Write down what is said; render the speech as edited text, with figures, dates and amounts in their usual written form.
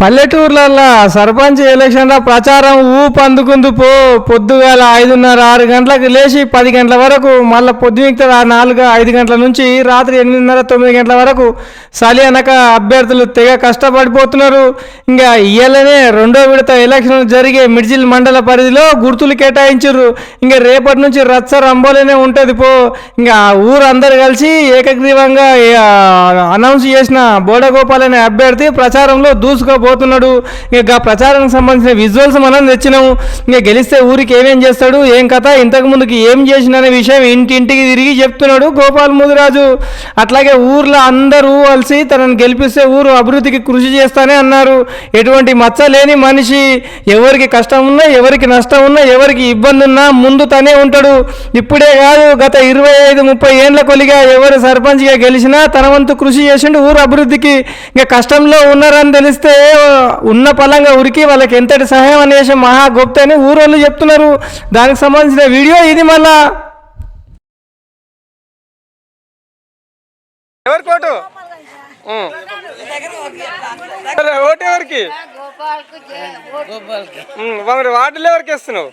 పల్లెటూర్లల్లో సర్పంచ్ ఎలక్షన్ల ప్రచారం ఊపందుకుంది పొద్దుగాల 5:30 6 గంటలకు లేచి 10 గంటల వరకు మళ్ళీ పొద్దుమిగతా 4 5 గంటల నుంచి రాత్రి 8:30 9 గంటల వరకు సలి అనక అభ్యర్థులు తెగ కష్టపడిపోతున్నారు. ఇంకా ఇయ్యాలనే రెండో విడత ఎలక్షన్ జరిగే మిడ్జిల్ మండల పరిధిలో గుర్తులు కేటాయించారు. ఇంకా రేపటి నుంచి రచ్చ రంబోలేనే ఉంటుంది ఇంకా ఊరు అందరు కలిసి ఏకగ్రీవంగా అనౌన్స్ చేసిన బోడగోపాల్ అనే అభ్యర్థి ప్రచారంలో దూసుకోబోతున్నాడు. ఇంకా ప్రచారానికి సంబంధించిన విజువల్స్ మనం తెచ్చినాము. ఇంకా గెలిస్తే ఊరికి ఏమేం చేస్తాడు, ఏం కథ, ఇంతకు ముందుకు ఏం చేసిననే విషయం ఇంటింటికి తిరిగి చెప్తున్నాడు గోపాల్ ముదిరాజు. అట్లాగే ఊర్లో అందరూ కలిసి తనను గెలిపిస్తే ఊరు అభివృద్ధికి కృషి చేస్తానే అన్నారు. ఎటువంటి మచ్చ లేని మనిషి, ఎవరికి కష్టం ఉన్నా ఎవరికి నష్టం ఉన్నా ఎవరికి ఇబ్బంది ఉన్నా ముందు తనే ఉంటాడు. ఇప్పుడే కాదు గత 25-30 ఏళ్ల కొలిగా ఎవరు సర్పంచ్గా గెలిచినా తన వంతు కృషి చేసిండు ఊరు అభివృద్ధికి. ఇంకా కష్టంలో ఉన్నారని తెలిస్తే ఉన్న పలంగా ఉరికి వాళ్ళకి ఎంతటి సహాయం అనేసి మహా గొప్ప అని ఊరోళ్ళు చెప్తున్నారు. దానికి సంబంధించిన వీడియో ఇది. మళ్ళా ఎవరికి ఓటు ఓటు ఎవరికి వార్డులు ఎవరికి ఇస్తున్నావు?